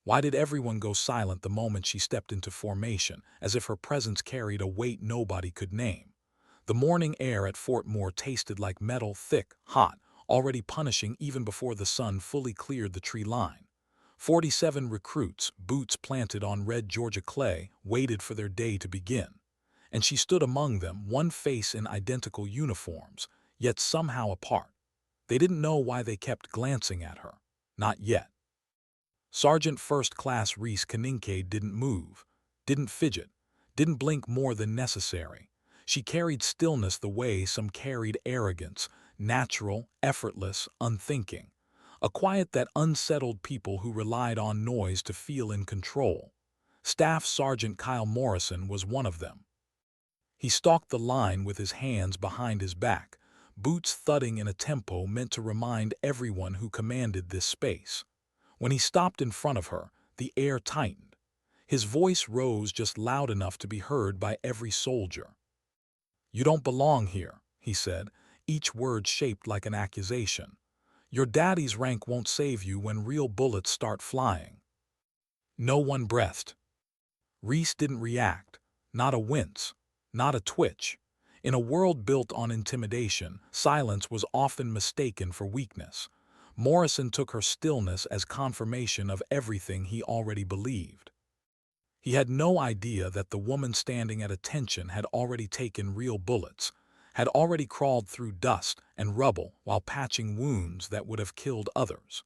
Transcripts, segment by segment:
Why did everyone go silent the moment she stepped into formation, as if her presence carried a weight nobody could name? The morning air at Fort Moore tasted like metal, thick, hot, already punishing even before the sun fully cleared the tree line. 47 recruits, boots planted on red Georgia clay, waited for their day to begin. And she stood among them, one face in identical uniforms, yet somehow apart. They didn't know why they kept glancing at her. Not yet. Sergeant First Class Reese Kincaid didn't move, didn't fidget, didn't blink more than necessary. She carried stillness the way some carried arrogance, natural, effortless, unthinking. A quiet that unsettled people who relied on noise to feel in control. Staff Sergeant Kyle Morrison was one of them. He stalked the line with his hands behind his back, boots thudding in a tempo meant to remind everyone who commanded this space. When he stopped in front of her, the air tightened. His voice rose just loud enough to be heard by every soldier. "You don't belong here," he said, each word shaped like an accusation. "Your daddy's rank won't save you when real bullets start flying." No one breathed. Reese didn't react, not a wince, not a twitch. In a world built on intimidation, silence was often mistaken for weakness. Morrison took her stillness as confirmation of everything he already believed. He had no idea that the woman standing at attention had already taken real bullets, had already crawled through dust and rubble while patching wounds that would have killed others.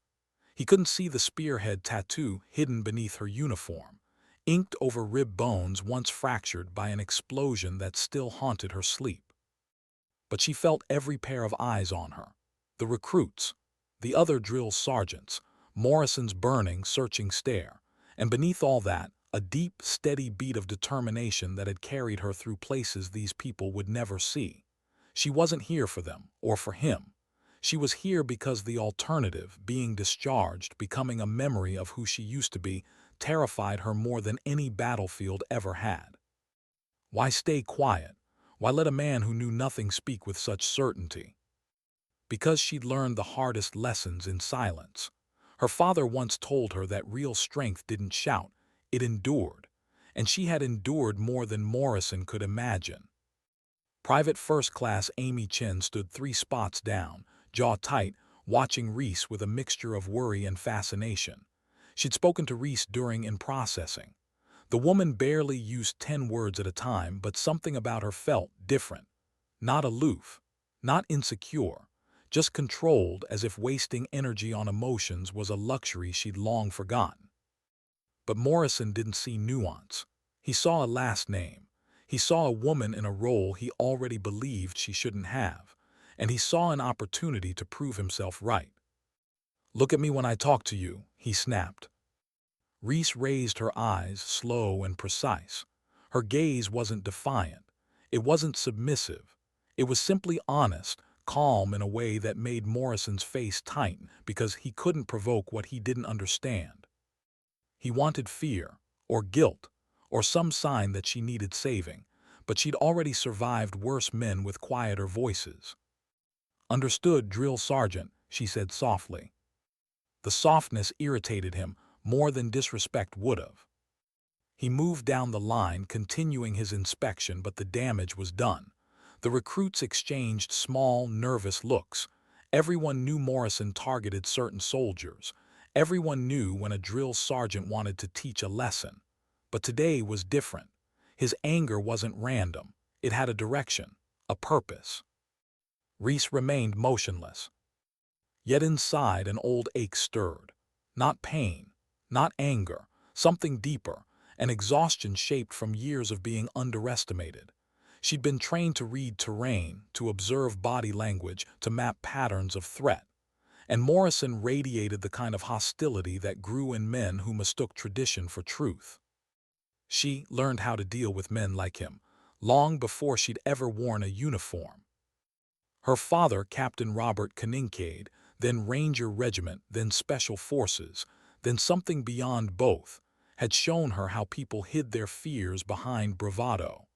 He couldn't see the spearhead tattoo hidden beneath her uniform, inked over rib bones once fractured by an explosion that still haunted her sleep. But she felt every pair of eyes on her. The recruits, the other drill sergeants, Morrison's burning, searching stare, and beneath all that, a deep, steady beat of determination that had carried her through places these people would never see. She wasn't here for them, or for him. She was here because the alternative, being discharged, becoming a memory of who she used to be, terrified her more than any battlefield ever had. Why stay quiet? Why let a man who knew nothing speak with such certainty? Because she'd learned the hardest lessons in silence. Her father once told her that real strength didn't shout, it endured, and she had endured more than Morrison could imagine. Private First Class Amy Chen stood 3 spots down, jaw tight, watching Reese with a mixture of worry and fascination. She'd spoken to Reese during in processing. The woman barely used 10 words at a time, but something about her felt different. Not aloof, not insecure, just controlled, as if wasting energy on emotions was a luxury she'd long forgotten. But Morrison didn't see nuance. He saw a last name. He saw a woman in a role he already believed she shouldn't have, and he saw an opportunity to prove himself right. "Look at me when I talk to you," he snapped. Reese raised her eyes, slow and precise. Her gaze wasn't defiant. It wasn't submissive. It was simply honest, calm in a way that made Morrison's face tighten because he couldn't provoke what he didn't understand. He wanted fear, or guilt, or some sign that she needed saving, but she'd already survived worse men with quieter voices. "Understood, drill sergeant," she said softly. The softness irritated him more than disrespect would have. He moved down the line, continuing his inspection, but the damage was done. The recruits exchanged small, nervous looks. Everyone knew Morrison targeted certain soldiers. Everyone knew when a drill sergeant wanted to teach a lesson. But today was different. His anger wasn't random. It had a direction, a purpose. Reese remained motionless. Yet inside an old ache stirred. Not pain, not anger, something deeper, an exhaustion shaped from years of being underestimated. She'd been trained to read terrain, to observe body language, to map patterns of threat. And Morrison radiated the kind of hostility that grew in men who mistook tradition for truth. She learned how to deal with men like him, long before she'd ever worn a uniform. Her father, Captain Robert Kincaid, then Ranger Regiment, then Special Forces, then something beyond both, had shown her how people hid their fears behind bravado.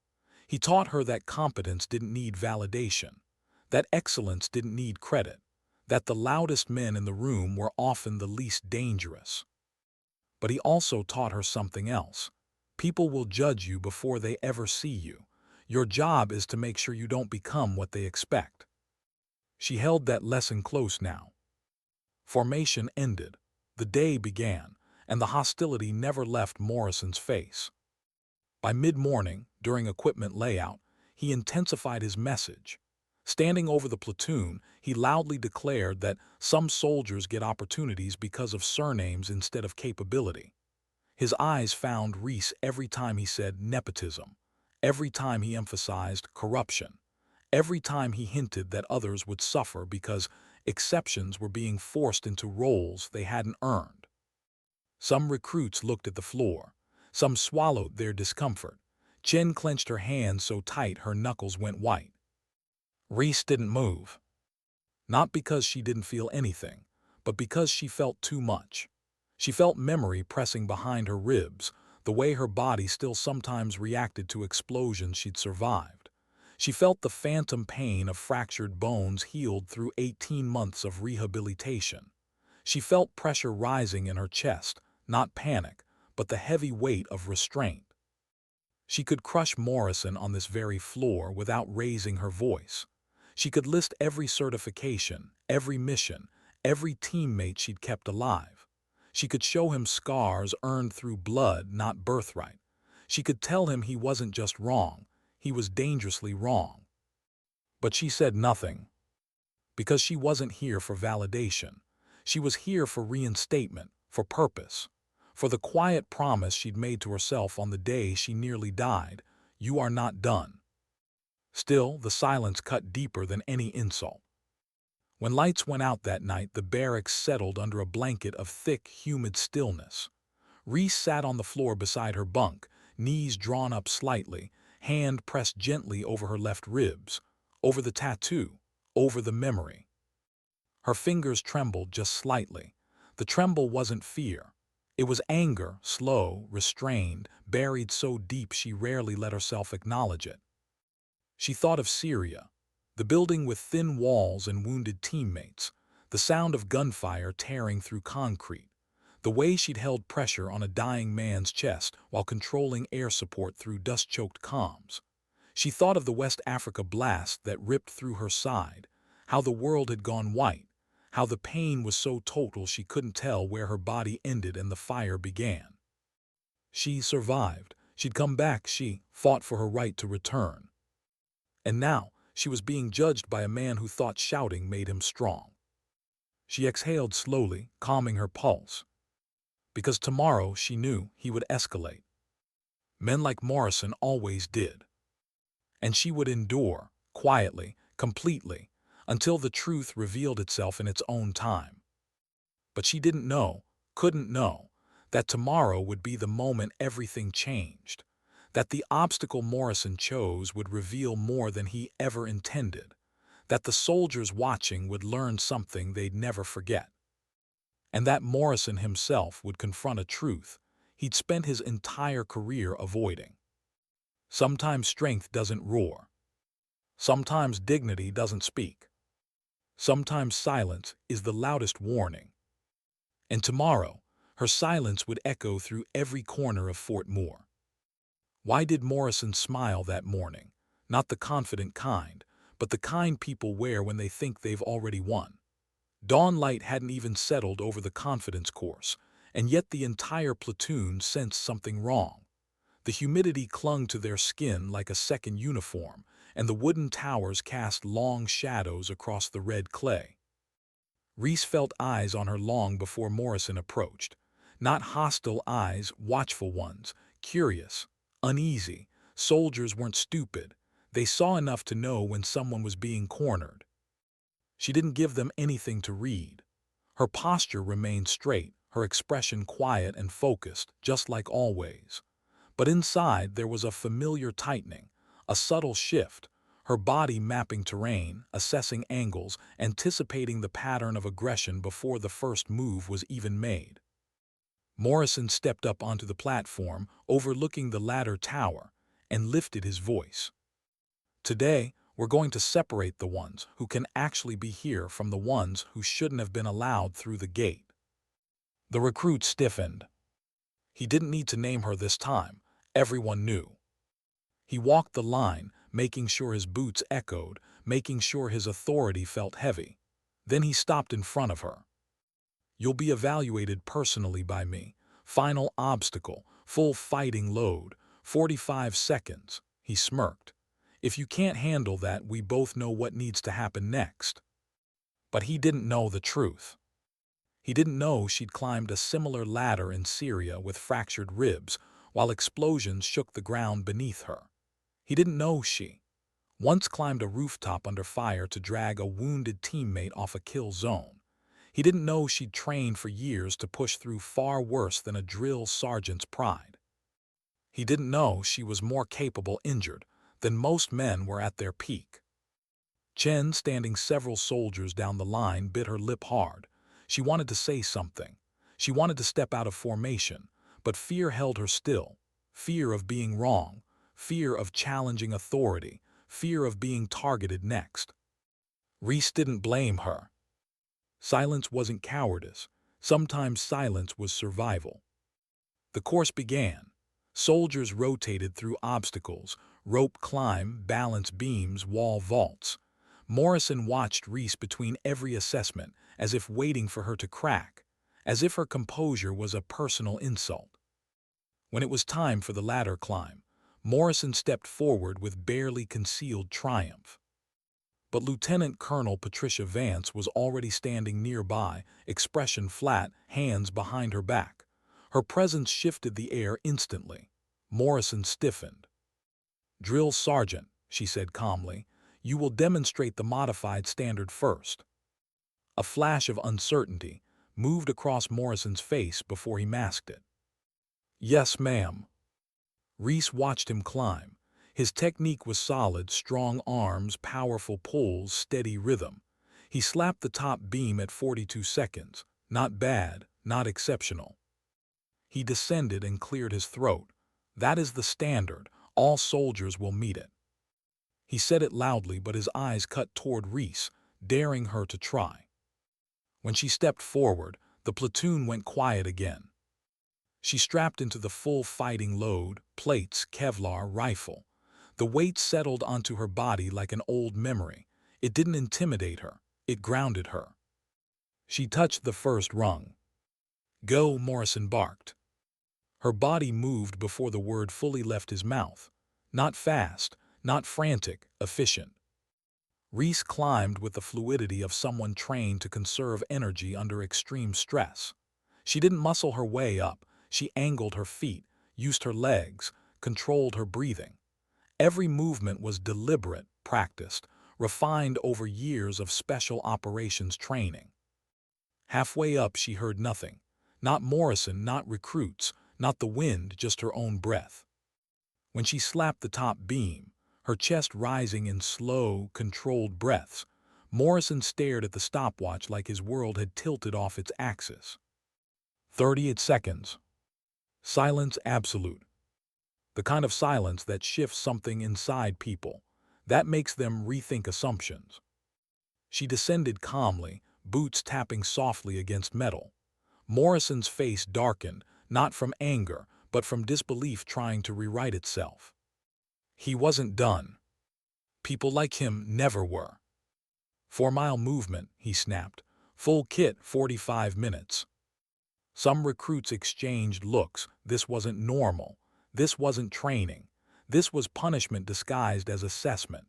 He taught her that competence didn't need validation, that excellence didn't need credit, that the loudest men in the room were often the least dangerous. But he also taught her something else. People will judge you before they ever see you. Your job is to make sure you don't become what they expect. She held that lesson close now. Formation ended. The day began, and the hostility never left Morrison's face. By mid-morning, during equipment layout, he intensified his message. Standing over the platoon, he loudly declared that some soldiers get opportunities because of surnames instead of capability. His eyes found Reese every time he said nepotism, every time he emphasized corruption, every time he hinted that others would suffer because exceptions were being forced into roles they hadn't earned. Some recruits looked at the floor. Some swallowed their discomfort. Chen clenched her hands so tight her knuckles went white. Reese didn't move. Not because she didn't feel anything, but because she felt too much. She felt memory pressing behind her ribs, the way her body still sometimes reacted to explosions she'd survived. She felt the phantom pain of fractured bones healed through 18 months of rehabilitation. She felt pressure rising in her chest, not panic, but the heavy weight of restraint. She could crush Morrison on this very floor without raising her voice. She could list every certification, every mission, every teammate she'd kept alive. She could show him scars earned through blood, not birthright. She could tell him he wasn't just wrong, he was dangerously wrong. But she said nothing. Because she wasn't here for validation. She was here for reinstatement, for purpose. For the quiet promise she'd made to herself on the day she nearly died, "You are not done." Still, the silence cut deeper than any insult. When lights went out that night, the barracks settled under a blanket of thick, humid stillness. Reese sat on the floor beside her bunk, knees drawn up slightly, hand pressed gently over her left ribs, over the tattoo, over the memory. Her fingers trembled just slightly. The tremble wasn't fear. It was anger, slow, restrained, buried so deep she rarely let herself acknowledge it. She thought of Syria, the building with thin walls and wounded teammates, the sound of gunfire tearing through concrete, the way she'd held pressure on a dying man's chest while controlling air support through dust-choked comms. She thought of the West Africa blast that ripped through her side, how the world had gone white, how the pain was so total she couldn't tell where her body ended and the fire began. She survived. She'd come back. She fought for her right to return. And now, she was being judged by a man who thought shouting made him strong. She exhaled slowly, calming her pulse. Because tomorrow, she knew, he would escalate. Men like Morrison always did. And she would endure, quietly, completely, until the truth revealed itself in its own time. But she didn't know, couldn't know, that tomorrow would be the moment everything changed, that the obstacle Morrison chose would reveal more than he ever intended, that the soldiers watching would learn something they'd never forget, and that Morrison himself would confront a truth he'd spent his entire career avoiding. Sometimes strength doesn't roar. Sometimes dignity doesn't speak. Sometimes silence is the loudest warning. And tomorrow, her silence would echo through every corner of Fort Moore. Why did Morrison smile that morning? Not the confident kind, but the kind people wear when they think they've already won. Dawn light hadn't even settled over the confidence course, and yet the entire platoon sensed something wrong. The humidity clung to their skin like a second uniform, and the wooden towers cast long shadows across the red clay. Reese felt eyes on her long before Morrison approached. Not hostile eyes, watchful ones, curious, uneasy. Soldiers weren't stupid. They saw enough to know when someone was being cornered. She didn't give them anything to read. Her posture remained straight, her expression quiet and focused, just like always. But inside there was a familiar tightening, a subtle shift, her body mapping terrain, assessing angles, anticipating the pattern of aggression before the first move was even made. Morrison stepped up onto the platform, overlooking the ladder tower, and lifted his voice. "Today, we're going to separate the ones who can actually be here from the ones who shouldn't have been allowed through the gate." The recruit stiffened. He didn't need to name her this time. Everyone knew. He walked the line, making sure his boots echoed, making sure his authority felt heavy. Then he stopped in front of her. "You'll be evaluated personally by me. Final obstacle, full fighting load, 45 seconds." He smirked. "If you can't handle that, we both know what needs to happen next." But he didn't know the truth. He didn't know she'd climbed a similar ladder in Syria with fractured ribs, while explosions shook the ground beneath her. He didn't know she once climbed a rooftop under fire to drag a wounded teammate off a kill zone. He didn't know she'd trained for years to push through far worse than a drill sergeant's pride. He didn't know she was more capable injured than most men were at their peak. Chen, standing several soldiers down the line, bit her lip hard. She wanted to say something. She wanted to step out of formation, but fear held her still. Fear of being wrong, fear of challenging authority, fear of being targeted next. Reese didn't blame her. Silence wasn't cowardice. Sometimes silence was survival. The course began. Soldiers rotated through obstacles, rope climb, balance beams, wall vaults. Morrison watched Reese between every assessment, as if waiting for her to crack, as if her composure was a personal insult. When it was time for the ladder climb, Morrison stepped forward with barely concealed triumph. But Lieutenant Colonel Patricia Vance was already standing nearby, expression flat, hands behind her back. Her presence shifted the air instantly. Morrison stiffened. "Drill sergeant," she said calmly, "you will demonstrate the modified standard first." A flash of uncertainty moved across Morrison's face before he masked it. "Yes, ma'am." Reese watched him climb. His technique was solid, strong arms, powerful pulls, steady rhythm. He slapped the top beam at 42 seconds. Not bad, not exceptional. He descended and cleared his throat. "That is the standard. All soldiers will meet it." He said it loudly, but his eyes cut toward Reese, daring her to try. When she stepped forward, the platoon went quiet again. She strapped into the full fighting load, plates, Kevlar, rifle. The weight settled onto her body like an old memory. It didn't intimidate her. It grounded her. She touched the first rung. "Go," Morrison barked. Her body moved before the word fully left his mouth. Not fast, not frantic, efficient. Reese climbed with the fluidity of someone trained to conserve energy under extreme stress. She didn't muscle her way up. She angled her feet, used her legs, controlled her breathing. Every movement was deliberate, practiced, refined over years of special operations training. Halfway up, she heard nothing. Not Morrison, not recruits, not the wind, just her own breath. When she slapped the top beam, her chest rising in slow, controlled breaths, Morrison stared at the stopwatch like his world had tilted off its axis. 38 seconds. Silence absolute. The kind of silence that shifts something inside people, that makes them rethink assumptions. She descended calmly, boots tapping softly against metal. Morrison's face darkened, not from anger, but from disbelief trying to rewrite itself. He wasn't done. People like him never were. 4-mile movement, he snapped. Full kit, 45 minutes. Some recruits exchanged looks. This wasn't normal. This wasn't training. This was punishment disguised as assessment.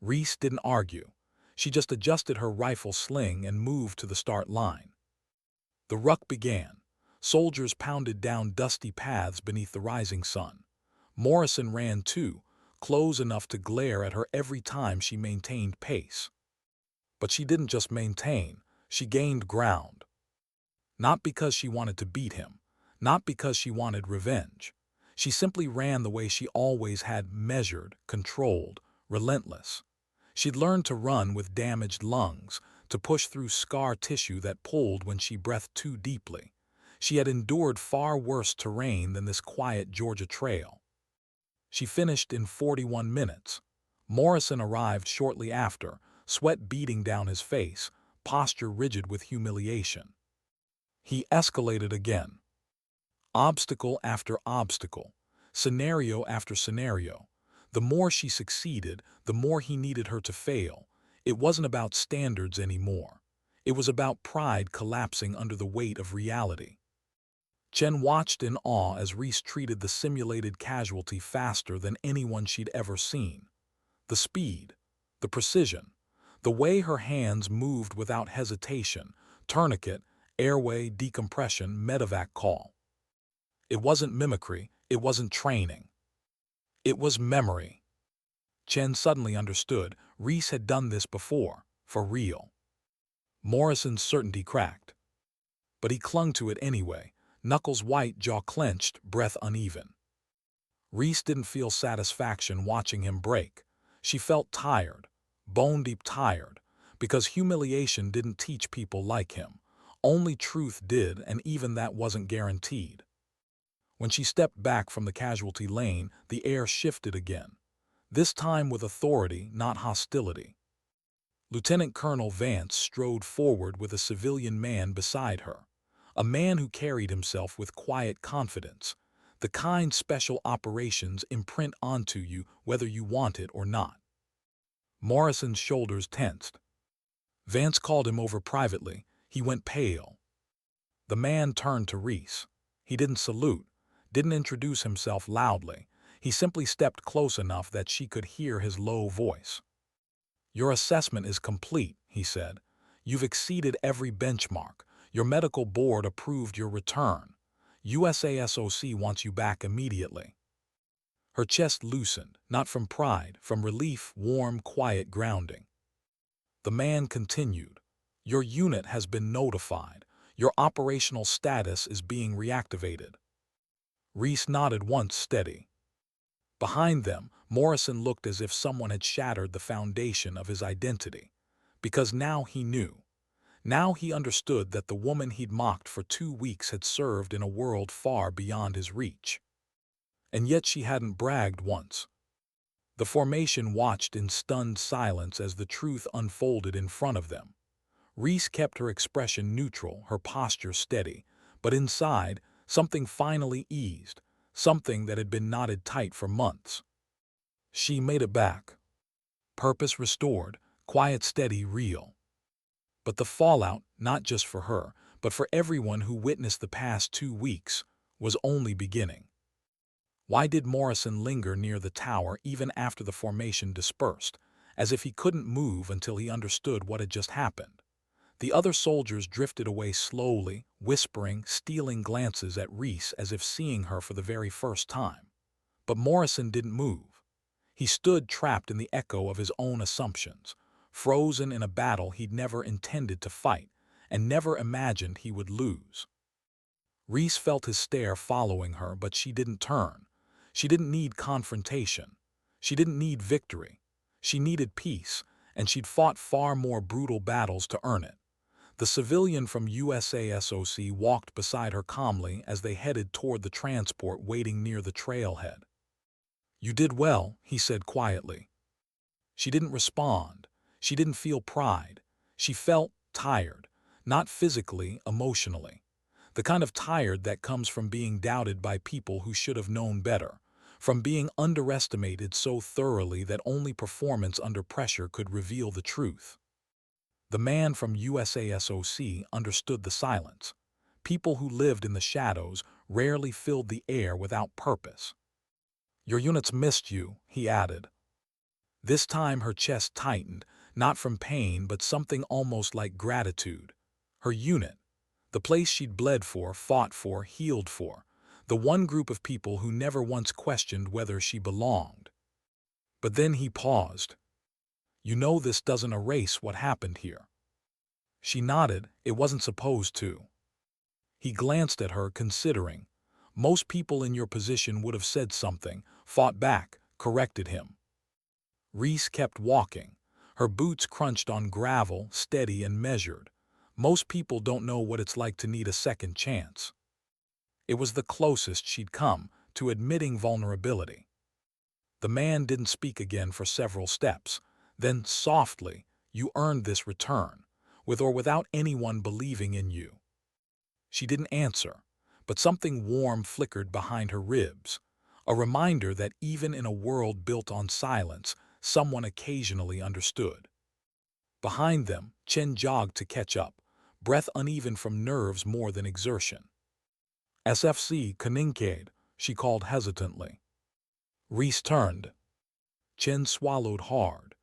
Reese didn't argue. She just adjusted her rifle sling and moved to the start line. The ruck began. Soldiers pounded down dusty paths beneath the rising sun. Morrison ran too, close enough to glare at her every time she maintained pace. But she didn't just maintain, she gained ground. Not because she wanted to beat him, not because she wanted revenge. She simply ran the way she always had, measured, controlled, relentless. She'd learned to run with damaged lungs, to push through scar tissue that pulled when she breathed too deeply. She had endured far worse terrain than this quiet Georgia trail. She finished in 41 minutes. Morrison arrived shortly after, sweat beading down his face, posture rigid with humiliation. He escalated again. Obstacle after obstacle, scenario after scenario. The more she succeeded, the more he needed her to fail. It wasn't about standards anymore. It was about pride collapsing under the weight of reality. Chen watched in awe as Reese treated the simulated casualty faster than anyone she'd ever seen. The speed, the precision, the way her hands moved without hesitation, tourniquet, airway, decompression, medevac call. It wasn't mimicry, it wasn't training. It was memory. Chen suddenly understood Reese had done this before, for real. Morrison's certainty cracked. But he clung to it anyway, knuckles white, jaw clenched, breath uneven. Reese didn't feel satisfaction watching him break. She felt tired, bone-deep tired, because humiliation didn't teach people like him. Only truth did, and even that wasn't guaranteed. When she stepped back from the casualty lane, the air shifted again. This time with authority, not hostility. Lieutenant Colonel Vance strode forward with a civilian man beside her, a man who carried himself with quiet confidence, the kind special operations imprint onto you whether you want it or not. Morrison's shoulders tensed. Vance called him over privately. He went pale. The man turned to Reese. He didn't salute, didn't introduce himself loudly. He simply stepped close enough that she could hear his low voice. "Your assessment is complete," he said. "You've exceeded every benchmark. Your medical board approved your return. USASOC wants you back immediately." Her chest loosened, not from pride, from relief, warm, quiet grounding. The man continued, "Your unit has been notified. Your operational status is being reactivated." Reese nodded once, steady. Behind them, Morrison looked as if someone had shattered the foundation of his identity. Because now he knew. Now he understood that the woman he'd mocked for 2 weeks had served in a world far beyond his reach. And yet she hadn't bragged once. The formation watched in stunned silence as the truth unfolded in front of them. Reese kept her expression neutral, her posture steady, but inside, something finally eased, something that had been knotted tight for months. She made it back. Purpose restored, quiet, steady, real. But the fallout, not just for her, but for everyone who witnessed the past 2 weeks, was only beginning. Why did Morrison linger near the tower even after the formation dispersed, as if he couldn't move until he understood what had just happened? The other soldiers drifted away slowly, whispering, stealing glances at Reese as if seeing her for the very first time. But Morrison didn't move. He stood trapped in the echo of his own assumptions, frozen in a battle he'd never intended to fight and never imagined he would lose. Reese felt his stare following her, but she didn't turn. She didn't need confrontation. She didn't need victory. She needed peace, and she'd fought far more brutal battles to earn it. The civilian from USASOC walked beside her calmly as they headed toward the transport waiting near the trailhead. "You did well," he said quietly. She didn't respond. She didn't feel pride. She felt tired, not physically, emotionally. The kind of tired that comes from being doubted by people who should have known better, from being underestimated so thoroughly that only performance under pressure could reveal the truth. The man from USASOC understood the silence. People who lived in the shadows rarely filled the air without purpose. "Your units missed you," he added. This time her chest tightened, not from pain but something almost like gratitude. Her unit, the place she'd bled for, fought for, healed for, the one group of people who never once questioned whether she belonged. But then he paused. "You know this doesn't erase what happened here." She nodded. It wasn't supposed to. He glanced at her, considering. Most people in your position would have said something, fought back, corrected him. Reese kept walking. Her boots crunched on gravel, steady and measured. Most people don't know what it's like to need a second chance. It was the closest she'd come to admitting vulnerability. The man didn't speak again for several steps. Then, softly, "You earned this return, with or without anyone believing in you." She didn't answer, but something warm flickered behind her ribs, a reminder that even in a world built on silence, someone occasionally understood. Behind them, Chen jogged to catch up, breath uneven from nerves more than exertion. SFC Kaninkade, she called hesitantly. Reese turned. Chen swallowed hard.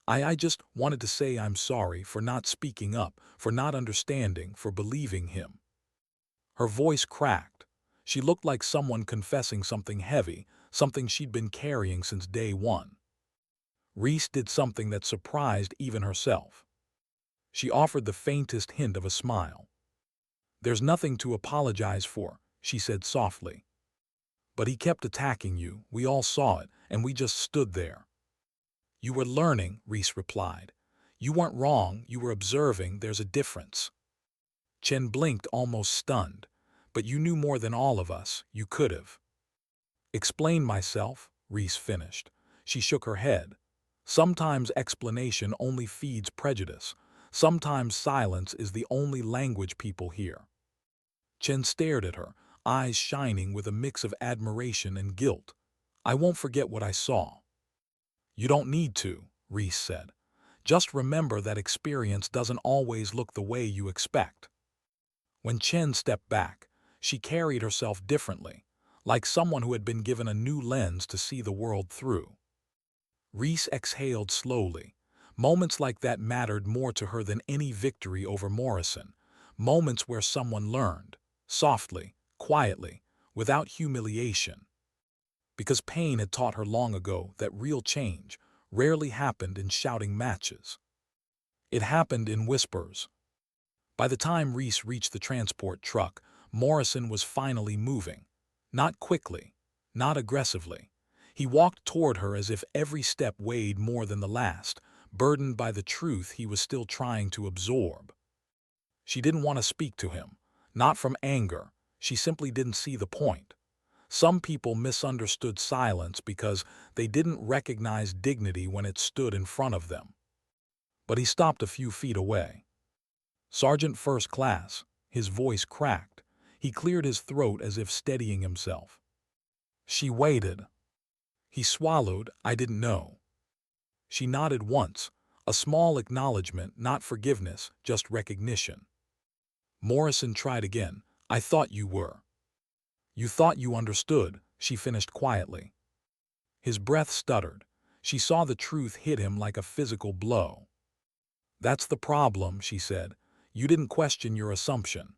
I just wanted to say I'm sorry for not speaking up, for not understanding, for believing him. Her voice cracked. She looked like someone confessing something heavy, something she'd been carrying since day one. Reese did something that surprised even herself. She offered the faintest hint of a smile. There's nothing to apologize for, she said softly. But he kept attacking you, we all saw it, and we just stood there. You were learning, Reese replied. You weren't wrong, you were observing, there's a difference. Chen blinked, almost stunned. But you knew more than all of us, you could have. Explain myself, Reese finished. She shook her head. Sometimes explanation only feeds prejudice. Sometimes silence is the only language people hear. Chen stared at her, eyes shining with a mix of admiration and guilt. I won't forget what I saw. You don't need to, Reese said. Just remember that experience doesn't always look the way you expect. When Chen stepped back, she carried herself differently, like someone who had been given a new lens to see the world through. Reese exhaled slowly. Moments like that mattered more to her than any victory over Morrison. Moments where someone learned, softly, quietly, without humiliation. Because pain had taught her long ago that real change rarely happened in shouting matches. It happened in whispers. By the time Reese reached the transport truck, Morrison was finally moving. Not quickly, not aggressively. He walked toward her as if every step weighed more than the last, burdened by the truth he was still trying to absorb. She didn't want to speak to him, not from anger. She simply didn't see the point. Some people misunderstood silence because they didn't recognize dignity when it stood in front of them. But he stopped a few feet away. Sergeant First Class, his voice cracked. He cleared his throat as if steadying himself. She waited. He swallowed, I didn't know. She nodded once, a small acknowledgement, not forgiveness, just recognition. Morrison tried again. I thought you were. You thought you understood, she finished quietly. His breath stuttered. She saw the truth hit him like a physical blow. That's the problem, she said. You didn't question your assumption.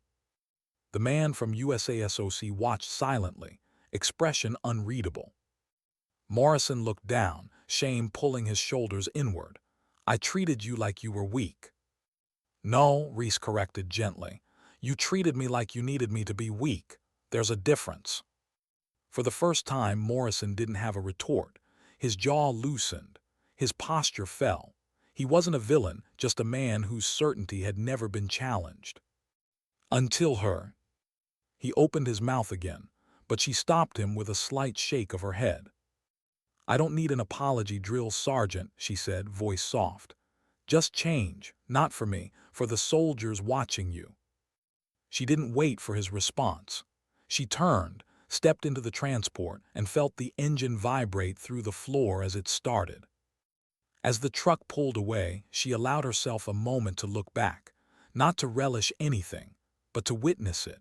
The man from USASOC watched silently, expression unreadable. Morrison looked down, shame pulling his shoulders inward. I treated you like you were weak. No, Reese corrected gently. You treated me like you needed me to be weak. There's a difference. For the first time, Morrison didn't have a retort. His jaw loosened. His posture fell. He wasn't a villain, just a man whose certainty had never been challenged. Until her. He opened his mouth again, but she stopped him with a slight shake of her head. I don't need an apology drill, Sergeant, she said, voice soft. Just change, not for me, for the soldiers watching you. She didn't wait for his response. She turned, stepped into the transport, and felt the engine vibrate through the floor as it started. As the truck pulled away, she allowed herself a moment to look back, not to relish anything, but to witness it.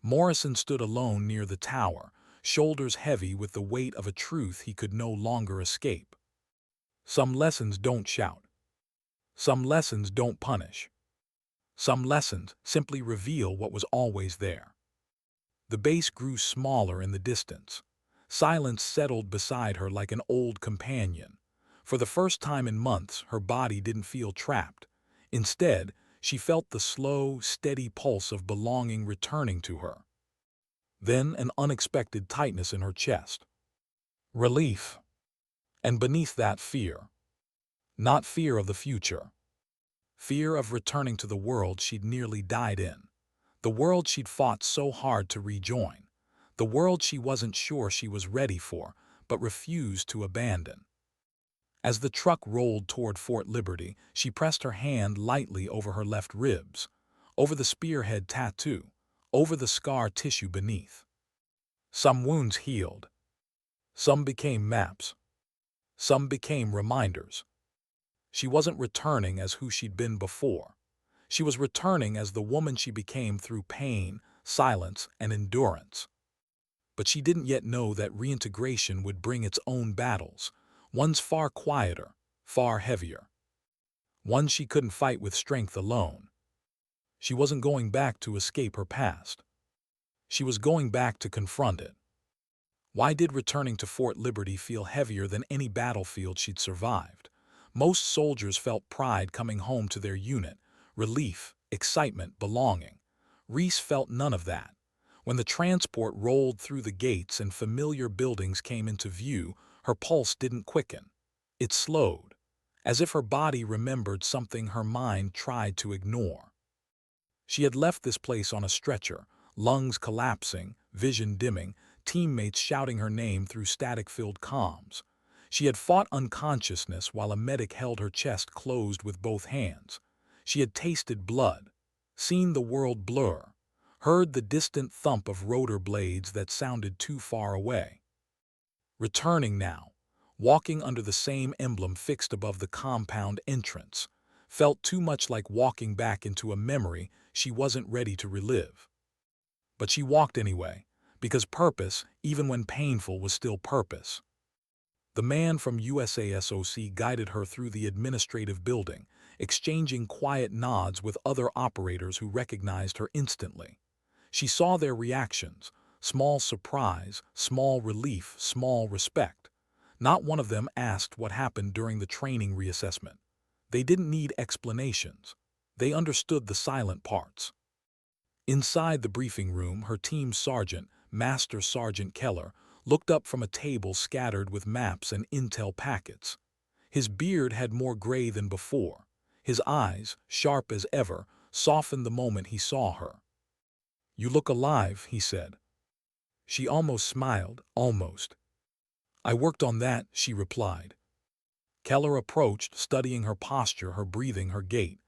Morrison stood alone near the tower, shoulders heavy with the weight of a truth he could no longer escape. Some lessons don't shout. Some lessons don't punish. Some lessons simply reveal what was always there. The base grew smaller in the distance. Silence settled beside her like an old companion. For the first time in months, her body didn't feel trapped. Instead, she felt the slow, steady pulse of belonging returning to her. Then an unexpected tightness in her chest. Relief. And beneath that, fear. Not fear of the future. Fear of returning to the world she'd nearly died in. The world she'd fought so hard to rejoin. The world she wasn't sure she was ready for, but refused to abandon. As the truck rolled toward Fort Liberty, she pressed her hand lightly over her left ribs, over the spearhead tattoo, over the scar tissue beneath. Some wounds healed. Some became maps. Some became reminders. She wasn't returning as who she'd been before. She was returning as the woman she became through pain, silence, and endurance. But she didn't yet know that reintegration would bring its own battles, ones far quieter, far heavier. Ones she couldn't fight with strength alone. She wasn't going back to escape her past. She was going back to confront it. Why did returning to Fort Liberty feel heavier than any battlefield she'd survived? Most soldiers felt pride coming home to their unit, relief, excitement, belonging. Reese felt none of that. When the transport rolled through the gates and familiar buildings came into view, her pulse didn't quicken. It slowed, as if her body remembered something her mind tried to ignore. She had left this place on a stretcher, lungs collapsing, vision dimming, teammates shouting her name through static-filled comms. She had fought unconsciousness while a medic held her chest closed with both hands. She had tasted blood, seen the world blur, heard the distant thump of rotor blades that sounded too far away. Returning now, walking under the same emblem fixed above the compound entrance, felt too much like walking back into a memory she wasn't ready to relive. But she walked anyway, because purpose, even when painful, was still purpose. The man from USASOC guided her through the administrative building, exchanging quiet nods with other operators who recognized her instantly. She saw their reactions, small surprise, small relief, small respect. Not one of them asked what happened during the training reassessment. They didn't need explanations. They understood the silent parts. Inside the briefing room, her team sergeant, Master Sergeant Keller, looked up from a table scattered with maps and intel packets. His beard had more gray than before. His eyes, sharp as ever, softened the moment he saw her. "You look alive," he said. She almost smiled, almost. "I worked on that," she replied. Keller approached, studying her posture, her breathing, her gait.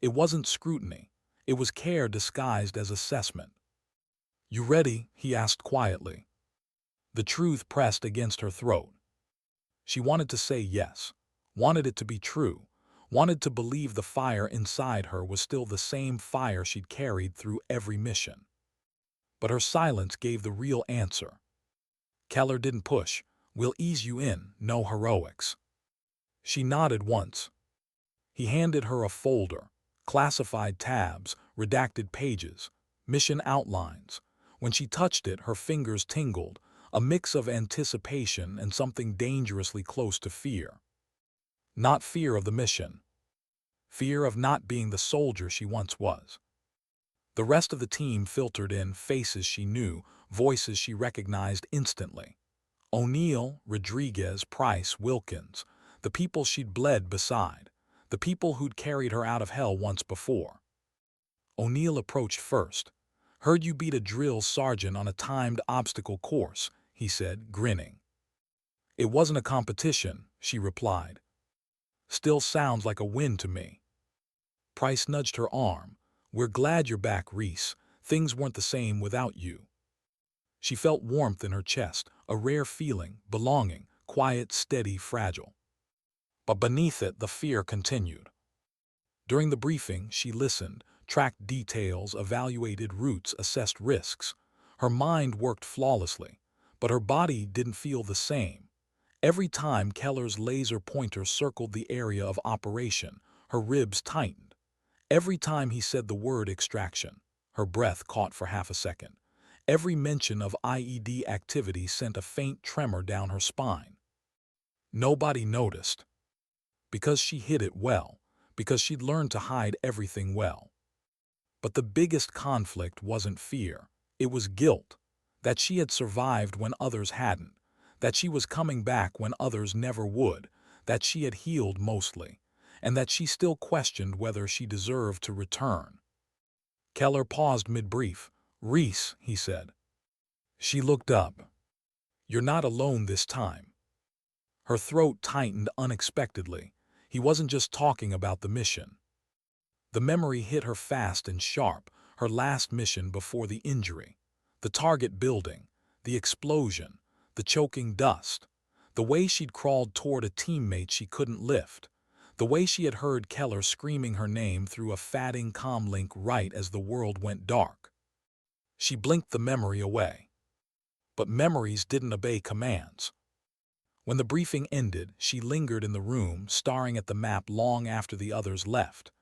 It wasn't scrutiny. It was care disguised as assessment. "You ready?" he asked quietly. The truth pressed against her throat. She wanted to say yes, wanted it to be true, wanted to believe the fire inside her was still the same fire she'd carried through every mission. But her silence gave the real answer. Keller didn't push. "We'll ease you in, no heroics." She nodded once. He handed her a folder, classified tabs, redacted pages, mission outlines. When she touched it, her fingers tingled, a mix of anticipation and something dangerously close to fear. Not fear of the mission. Fear of not being the soldier she once was. The rest of the team filtered in, faces she knew, voices she recognized instantly. O'Neill, Rodriguez, Price, Wilkins, the people she'd bled beside, the people who'd carried her out of hell once before. O'Neill approached first. "Heard you beat a drill sergeant on a timed obstacle course," he said, grinning. "It wasn't a competition," she replied. "Still sounds like a win to me." Price nudged her arm. "We're glad you're back, Reese. Things weren't the same without you." She felt warmth in her chest, a rare feeling, belonging, quiet, steady, fragile. But beneath it, the fear continued. During the briefing, she listened, tracked details, evaluated routes, assessed risks. Her mind worked flawlessly, but her body didn't feel the same. Every time Keller's laser pointer circled the area of operation, her ribs tightened. Every time he said the word extraction, her breath caught for half a second. Every mention of IED activity sent a faint tremor down her spine. Nobody noticed. Because she hid it well, because she'd learned to hide everything well. But the biggest conflict wasn't fear. It was guilt. That she had survived when others hadn't. That she was coming back when others never would. That she had healed mostly. And that she still questioned whether she deserved to return. Keller paused mid-brief. "Reese," he said. She looked up. "You're not alone this time." Her throat tightened unexpectedly. He wasn't just talking about the mission. The memory hit her fast and sharp, her last mission before the injury. The target building, the explosion, the choking dust, the way she'd crawled toward a teammate she couldn't lift, the way she had heard Keller screaming her name through a fatting comlink right as the world went dark. She blinked the memory away. But memories didn't obey commands. When the briefing ended, she lingered in the room, staring at the map long after the others left.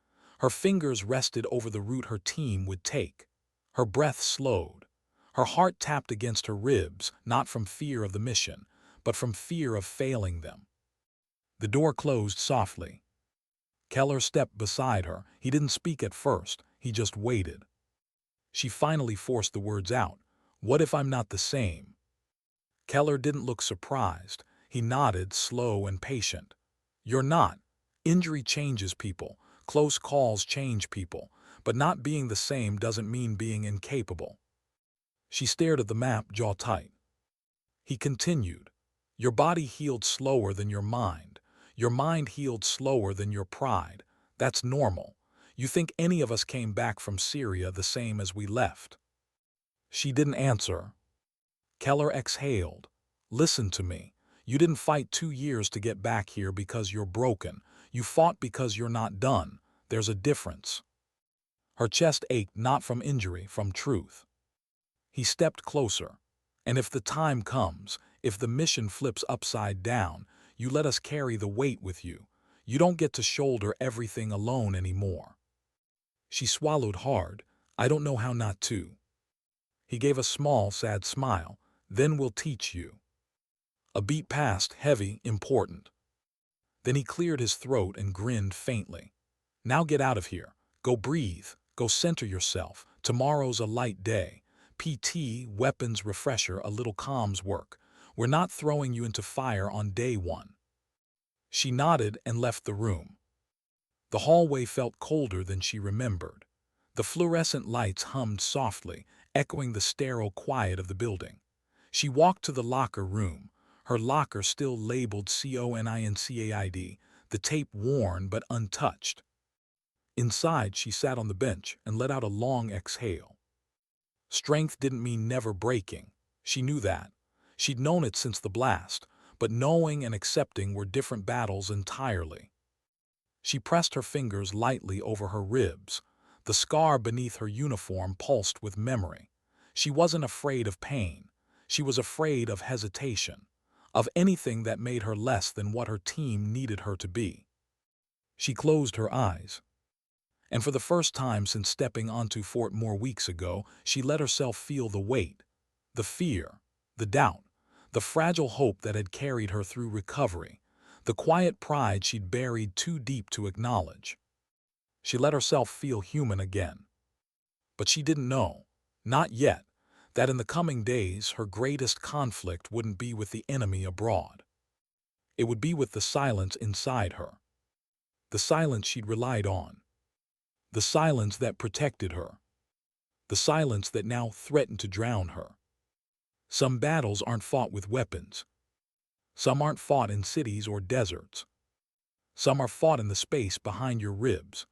Her fingers rested over the route her team would take. Her breath slowed. Her heart tapped against her ribs, not from fear of the mission, but from fear of failing them. The door closed softly. Keller stepped beside her. He didn't speak at first, he just waited. She finally forced the words out. "What if I'm not the same?" Keller didn't look surprised. He nodded, slow and patient. "You're not. Injury changes people. Close calls change people. But not being the same doesn't mean being incapable." She stared at the map, jaw tight. He continued. "Your body healed slower than your mind. Your mind healed slower than your pride. That's normal. You think any of us came back from Syria the same as we left?" She didn't answer. Keller exhaled. "Listen to me. You didn't fight 2 years to get back here because you're broken. You fought because you're not done. There's a difference." Her chest ached, not from injury, from truth. He stepped closer. "And if the time comes, if the mission flips upside down, you let us carry the weight with you. You don't get to shoulder everything alone anymore." She swallowed hard. "I don't know how not to." He gave a small, sad smile. "Then we'll teach you." A beat passed, heavy, important. Then he cleared his throat and grinned faintly. "Now get out of here. Go breathe. Go center yourself. Tomorrow's a light day. PT, weapons refresher, a little comms work. We're not throwing you into fire on day 1. She nodded and left the room. The hallway felt colder than she remembered. The fluorescent lights hummed softly, echoing the sterile quiet of the building. She walked to the locker room, her locker still labeled CONINCAID, the tape worn but untouched. Inside, she sat on the bench and let out a long exhale. Strength didn't mean never breaking. She knew that. She'd known it since the blast, but knowing and accepting were different battles entirely. She pressed her fingers lightly over her ribs. The scar beneath her uniform pulsed with memory. She wasn't afraid of pain. She was afraid of hesitation, of anything that made her less than what her team needed her to be. She closed her eyes. And for the first time since stepping onto Fort Moore weeks ago, she let herself feel the weight, the fear, the doubt, the fragile hope that had carried her through recovery, the quiet pride she'd buried too deep to acknowledge. She let herself feel human again. But she didn't know, not yet, that in the coming days her greatest conflict wouldn't be with the enemy abroad. It would be with the silence inside her. The silence she'd relied on. The silence that protected her. The silence that now threatened to drown her. Some battles aren't fought with weapons. Some aren't fought in cities or deserts. Some are fought in the space behind your ribs,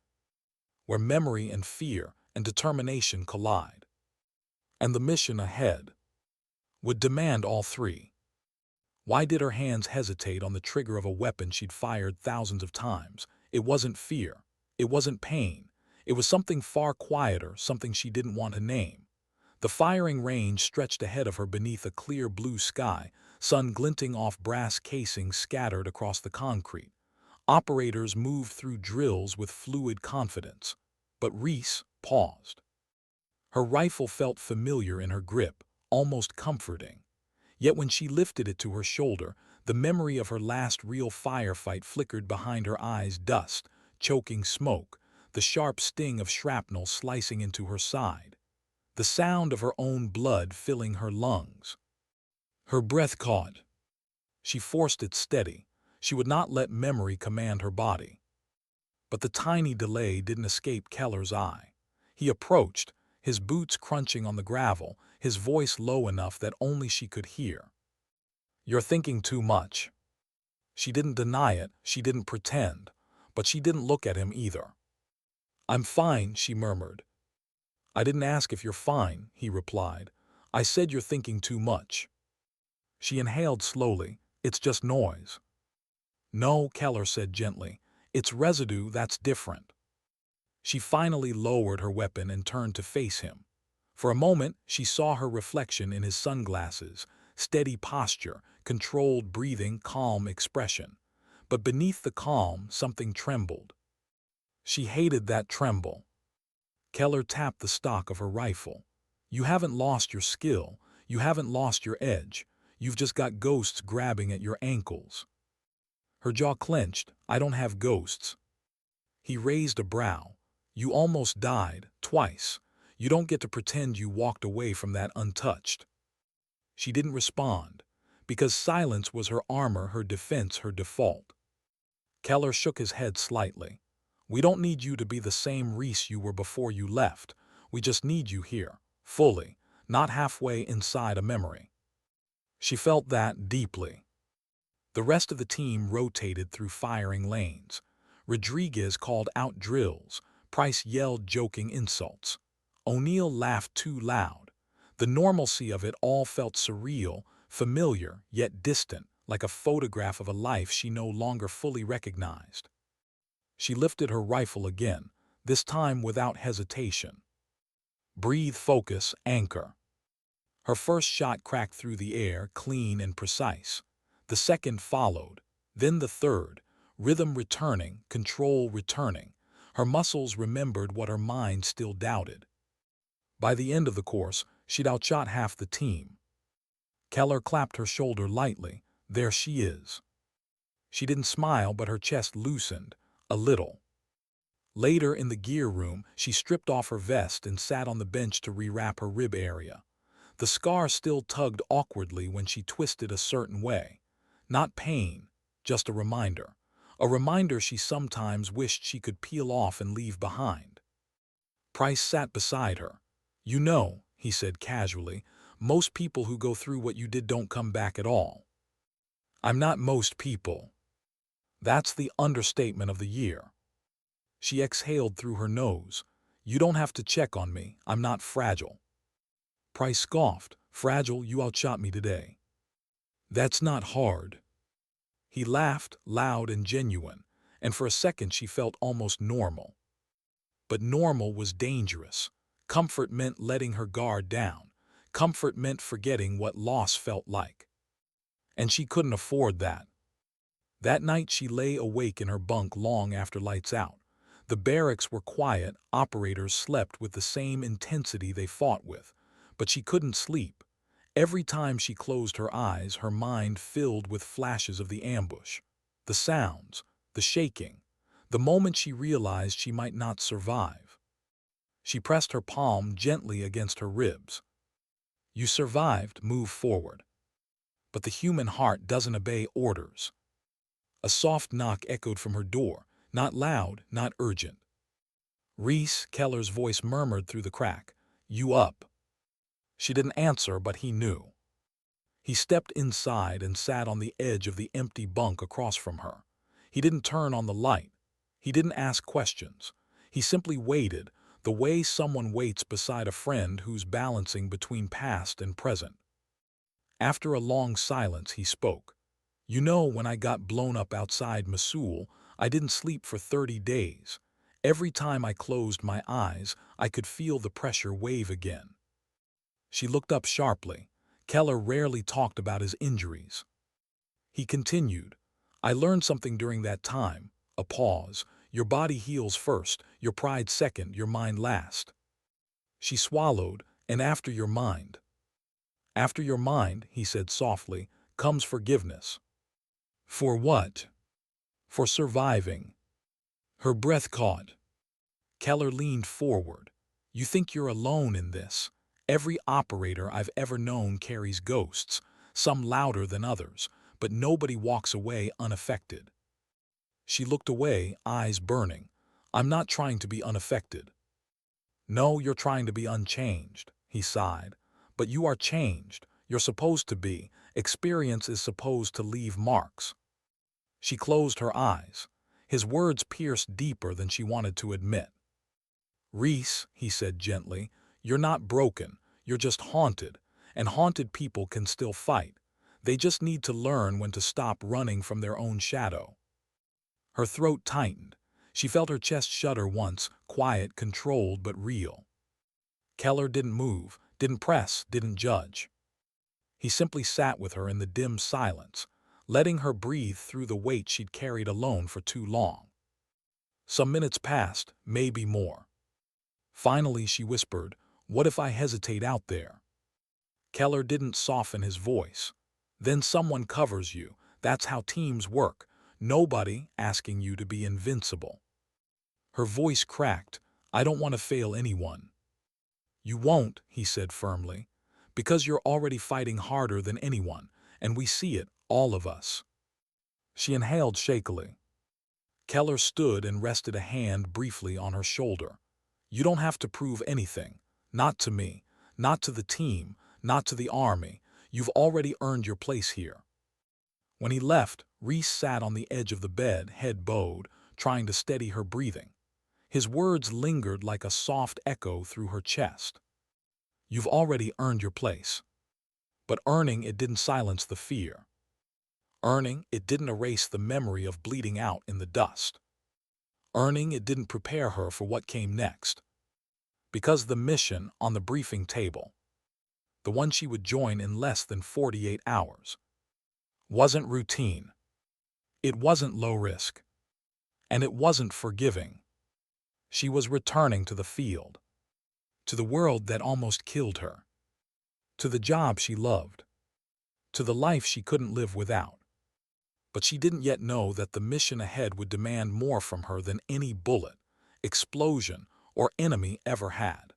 where memory and fear and determination collide. And the mission ahead would demand all three. Why did her hands hesitate on the trigger of a weapon she'd fired thousands of times? It wasn't fear. It wasn't pain. It was something far quieter, something she didn't want to name. The firing range stretched ahead of her beneath a clear blue sky, sun glinting off brass casings scattered across the concrete. Operators moved through drills with fluid confidence. But Reese paused. Her rifle felt familiar in her grip, almost comforting. Yet when she lifted it to her shoulder, the memory of her last real firefight flickered behind her eyes, dust, choking smoke, the sharp sting of shrapnel slicing into her side, the sound of her own blood filling her lungs. Her breath caught. She forced it steady. She would not let memory command her body. But the tiny delay didn't escape Keller's eye. He approached, his boots crunching on the gravel, his voice low enough that only she could hear. "You're thinking too much." She didn't deny it, she didn't pretend, but she didn't look at him either. "I'm fine," she murmured. I didn't ask if you're fine, he replied. I said you're thinking too much. She inhaled slowly. It's just noise. No, Keller said gently. It's residue that's different. She finally lowered her weapon and turned to face him. For a moment, she saw her reflection in his sunglasses, steady posture, controlled breathing, calm expression. But beneath the calm, something trembled. She hated that tremble. Keller tapped the stock of her rifle. You haven't lost your skill. You haven't lost your edge. You've just got ghosts grabbing at your ankles. Her jaw clenched. I don't have ghosts. He raised a brow. You almost died, twice. You don't get to pretend you walked away from that untouched. She didn't respond, because silence was her armor, her defense, her default. Keller shook his head slightly. We don't need you to be the same Reese you were before you left. We just need you here, fully, not halfway inside a memory. She felt that deeply. The rest of the team rotated through firing lanes. Rodriguez called out drills. Price yelled joking insults. O'Neill laughed too loud. The normalcy of it all felt surreal, familiar, yet distant, like a photograph of a life she no longer fully recognized. She lifted her rifle again, this time without hesitation. Breathe, focus, anchor. Her first shot cracked through the air, clean and precise. The second followed, then the third, rhythm returning, control returning. Her muscles remembered what her mind still doubted. By the end of the course, she'd outshot half the team. Keller clapped her shoulder lightly. There she is. She didn't smile, but her chest loosened, a little. Later in the gear room, she stripped off her vest and sat on the bench to rewrap her rib area. The scar still tugged awkwardly when she twisted a certain way. Not pain, just a reminder. A reminder she sometimes wished she could peel off and leave behind. Price sat beside her. You know, he said casually, most people who go through what you did don't come back at all. I'm not most people. That's the understatement of the year. She exhaled through her nose. You don't have to check on me. I'm not fragile. Price scoffed. Fragile, you outshot me today. That's not hard. He laughed, loud and genuine, and for a second she felt almost normal. But normal was dangerous. Comfort meant letting her guard down. Comfort meant forgetting what loss felt like. And she couldn't afford that. That night she lay awake in her bunk long after lights out. The barracks were quiet, operators slept with the same intensity they fought with, but she couldn't sleep. Every time she closed her eyes, her mind filled with flashes of the ambush. The sounds, the shaking, the moment she realized she might not survive. She pressed her palm gently against her ribs. You survived, move forward. But the human heart doesn't obey orders. A soft knock echoed from her door, not loud, not urgent. Reese, Keller's voice murmured through the crack. You up? She didn't answer, but he knew. He stepped inside and sat on the edge of the empty bunk across from her. He didn't turn on the light. He didn't ask questions. He simply waited, the way someone waits beside a friend who's balancing between past and present. After a long silence, he spoke. You know, when I got blown up outside Mosul, I didn't sleep for 30 days. Every time I closed my eyes, I could feel the pressure wave again. She looked up sharply. Keller rarely talked about his injuries. He continued, I learned something during that time. A pause. Your body heals first, your pride second, your mind last. She swallowed, and after your mind. After your mind, he said softly, comes forgiveness. For what? For surviving. Her breath caught. Keller leaned forward. You think you're alone in this? Every operator I've ever known carries ghosts, some louder than others, but nobody walks away unaffected. She looked away, eyes burning. I'm not trying to be unaffected. No, you're trying to be unchanged, he sighed. But you are changed. You're supposed to be. Experience is supposed to leave marks. She closed her eyes. His words pierced deeper than she wanted to admit. Reese, he said gently, You're not broken, you're just haunted, and haunted people can still fight. They just need to learn when to stop running from their own shadow. Her throat tightened. She felt her chest shudder once, quiet, controlled, but real. Keller didn't move, didn't press, didn't judge. He simply sat with her in the dim silence, letting her breathe through the weight she'd carried alone for too long. Some minutes passed, maybe more. Finally, she whispered, "What if I hesitate out there?" Keller didn't soften his voice. "Then someone covers you. That's how teams work. Nobody asking you to be invincible." Her voice cracked. "I don't want to fail anyone." "You won't," he said firmly, "because you're already fighting harder than anyone, and we see it, all of us." She inhaled shakily. Keller stood and rested a hand briefly on her shoulder. "You don't have to prove anything. Not to me, not to the team, not to the army. You've already earned your place here." When he left, Reese sat on the edge of the bed, head bowed, trying to steady her breathing. His words lingered like a soft echo through her chest. "You've already earned your place." But earning it didn't silence the fear. Earning it didn't erase the memory of bleeding out in the dust. Earning it didn't prepare her for what came next. Because the mission on the briefing table, the one she would join in less than 48 hours, wasn't routine. It wasn't low risk. And it wasn't forgiving. She was returning to the field, to the world that almost killed her, to the job she loved, to the life she couldn't live without. But she didn't yet know that the mission ahead would demand more from her than any bullet, explosion, or enemy ever had.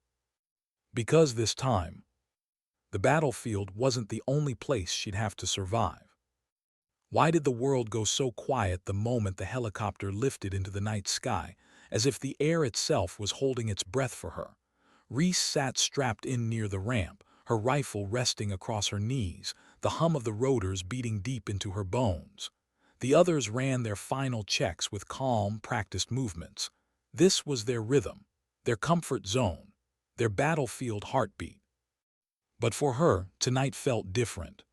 Because this time, the battlefield wasn't the only place she'd have to survive. Why did the world go so quiet the moment the helicopter lifted into the night sky, as if the air itself was holding its breath for her? Reese sat strapped in near the ramp, her rifle resting across her knees, the hum of the rotors beating deep into her bones. The others ran their final checks with calm, practiced movements. This was their rhythm, their comfort zone, their battlefield heartbeat. But for her, tonight felt different.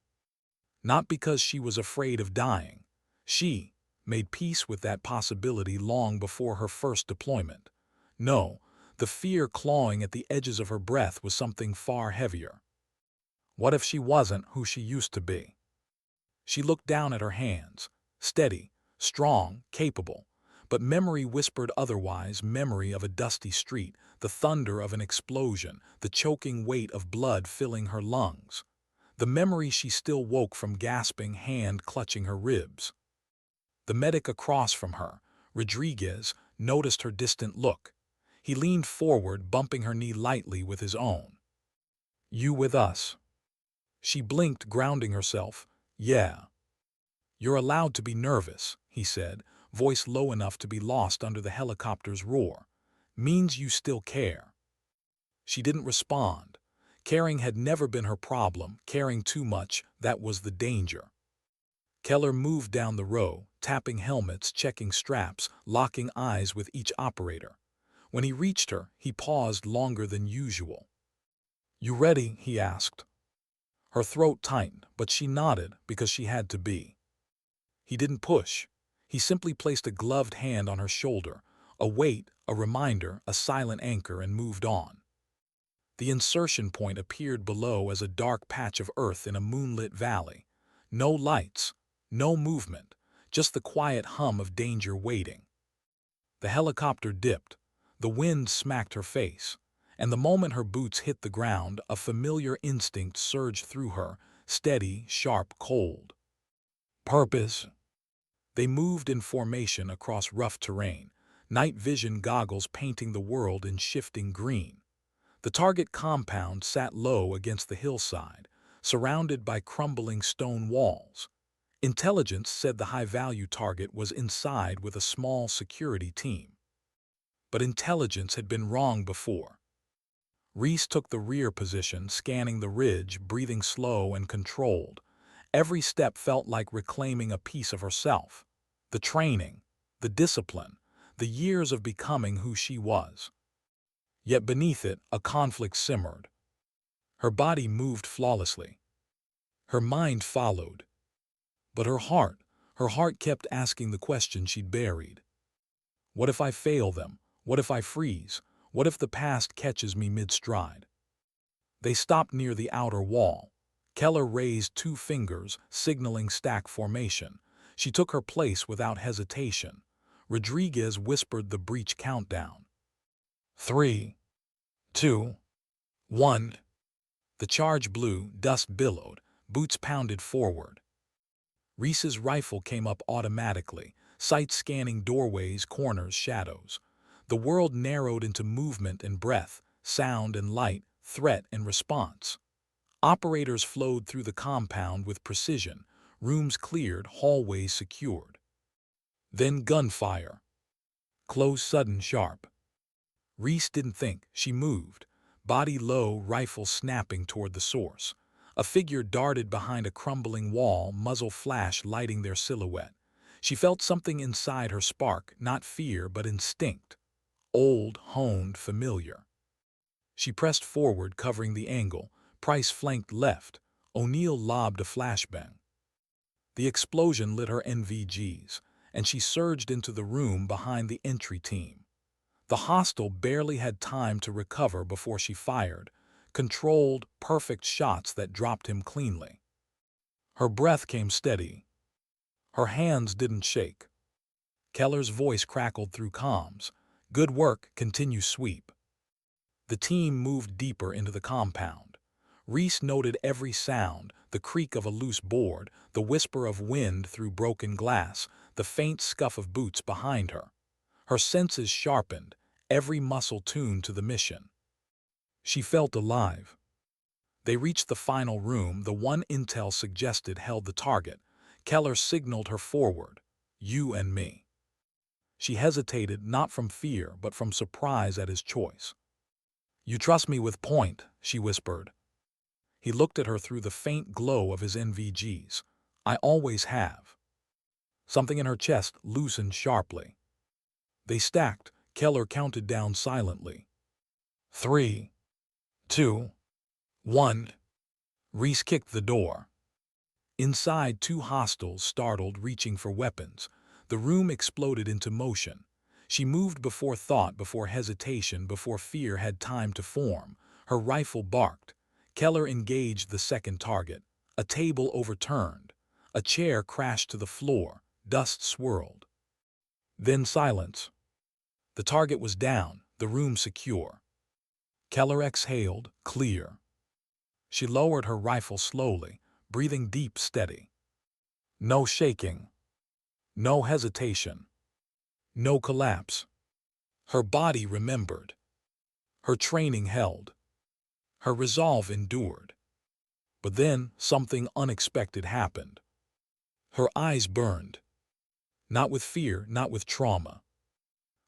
Not because she was afraid of dying. She made peace with that possibility long before her first deployment. No, the fear clawing at the edges of her breath was something far heavier. What if she wasn't who she used to be? She looked down at her hands, steady, strong, capable. But memory whispered otherwise, memory of a dusty street, the thunder of an explosion, the choking weight of blood filling her lungs. The memory she still woke from gasping, hand clutching her ribs. The medic across from her, Rodriguez, noticed her distant look. He leaned forward, bumping her knee lightly with his own. "You with us?" She blinked, grounding herself. "Yeah." "You're allowed to be nervous," he said, voice low enough to be lost under the helicopter's roar. "Means you still care." She didn't respond. Caring had never been her problem. Caring too much, that was the danger. Keller moved down the row, tapping helmets, checking straps, locking eyes with each operator. When he reached her, he paused longer than usual. "You ready?" he asked. Her throat tightened, but she nodded because she had to be. He didn't push. He simply placed a gloved hand on her shoulder, a weight, a reminder, a silent anchor, and moved on. The insertion point appeared below as a dark patch of earth in a moonlit valley. No lights, no movement, just the quiet hum of danger waiting. The helicopter dipped. The wind smacked her face. And the moment her boots hit the ground, a familiar instinct surged through her, steady, sharp, cold. Purpose. They moved in formation across rough terrain, night vision goggles painting the world in shifting green. The target compound sat low against the hillside, surrounded by crumbling stone walls. Intelligence said the high-value target was inside with a small security team. But intelligence had been wrong before. Reese took the rear position, scanning the ridge, breathing slow and controlled. Every step felt like reclaiming a piece of herself. The training, the discipline, the years of becoming who she was. Yet beneath it, a conflict simmered. Her body moved flawlessly. Her mind followed. But her heart kept asking the question she'd buried. What if I fail them? What if I freeze? What if the past catches me mid-stride? They stopped near the outer wall. Keller raised 2 fingers, signaling stack formation. She took her place without hesitation. Rodriguez whispered the breach countdown. 3, 2, 1. The charge blew, dust billowed, boots pounded forward. Reese's rifle came up automatically, sight scanning doorways, corners, shadows. The world narrowed into movement and breath, sound and light, threat and response. Operators flowed through the compound with precision, rooms cleared, hallways secured. Then gunfire. Close, sudden, sharp. Reese didn't think, she moved. Body low, rifle snapping toward the source. A figure darted behind a crumbling wall, muzzle flash lighting their silhouette. She felt something inside her spark, not fear but instinct. Old, honed, familiar. She pressed forward, covering the angle. Price flanked left. O'Neill lobbed a flashbang. The explosion lit her NVGs, and she surged into the room behind the entry team. The hostile barely had time to recover before she fired, controlled, perfect shots that dropped him cleanly. Her breath came steady. Her hands didn't shake. Keller's voice crackled through comms. Good work, continue sweep. The team moved deeper into the compound. Reese noted every sound, the creak of a loose board, the whisper of wind through broken glass, the faint scuff of boots behind her. Her senses sharpened, every muscle tuned to the mission. She felt alive. They reached the final room. The one intel suggested held the target. Keller signaled her forward. You and me. She hesitated, not from fear, but from surprise at his choice. You trust me with point, she whispered. He looked at her through the faint glow of his NVGs. I always have. Something in her chest loosened sharply. They stacked. Keller counted down silently. 3, 2, 1. Reese kicked the door. Inside, 2 hostiles, startled, reaching for weapons. The room exploded into motion. She moved before thought, before hesitation, before fear had time to form. Her rifle barked. Keller engaged the second target. A table overturned. A chair crashed to the floor. Dust swirled. Then silence. The target was down, the room secure. Keller exhaled, clear. She lowered her rifle slowly, breathing deep, steady. No shaking. No hesitation. No collapse. Her body remembered. Her training held. Her resolve endured. But then something unexpected happened. Her eyes burned. Not with fear, not with trauma.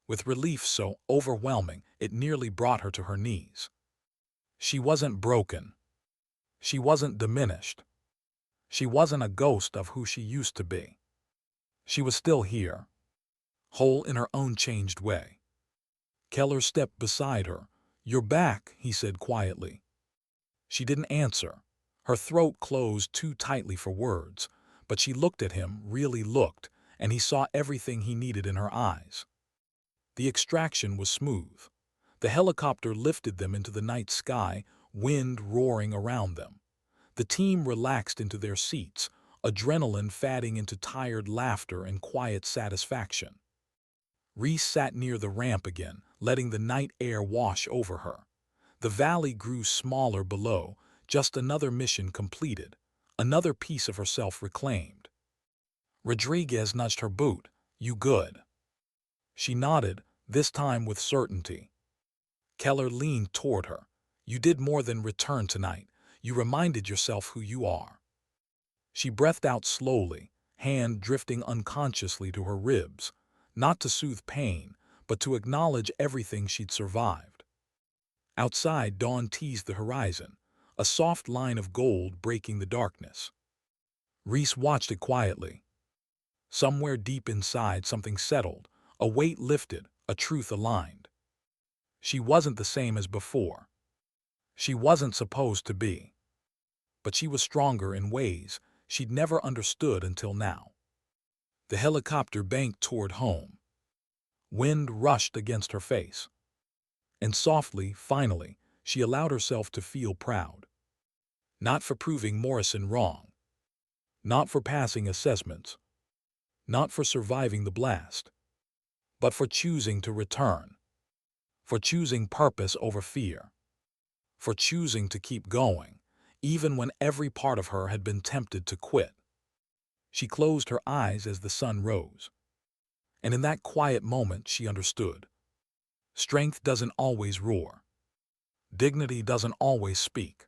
With relief so overwhelming it nearly brought her to her knees. She wasn't broken. She wasn't diminished. She wasn't a ghost of who she used to be. She was still here, whole in her own changed way. Keller stepped beside her. You're back, he said quietly. She didn't answer. Her throat closed too tightly for words, but she looked at him, really looked, and he saw everything he needed in her eyes. The extraction was smooth. The helicopter lifted them into the night sky, wind roaring around them. The team relaxed into their seats, adrenaline fading into tired laughter and quiet satisfaction. Reese sat near the ramp again, letting the night air wash over her. The valley grew smaller below, just another mission completed, another piece of herself reclaimed. Rodriguez nudged her boot. You good? She nodded, this time with certainty. Keller leaned toward her. You did more than return tonight. You reminded yourself who you are. She breathed out slowly, hand drifting unconsciously to her ribs, not to soothe pain, but to acknowledge everything she'd survived. Outside, dawn teased the horizon, a soft line of gold breaking the darkness. Reese watched it quietly. Somewhere deep inside, something settled, a weight lifted, a truth aligned. She wasn't the same as before. She wasn't supposed to be. But she was stronger in ways she'd never understood until now. The helicopter banked toward home. Wind rushed against her face. And softly, finally, she allowed herself to feel proud. Not for proving Morrison wrong. Not for passing assessments. Not for surviving the blast. But for choosing to return. For choosing purpose over fear. For choosing to keep going, even when every part of her had been tempted to quit. She closed her eyes as the sun rose. And in that quiet moment she understood. Strength doesn't always roar. Dignity doesn't always speak.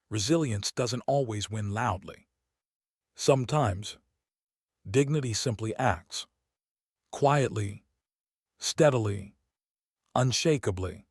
Resilience doesn't always win loudly. Sometimes, dignity simply acts. Quietly, steadily, unshakably.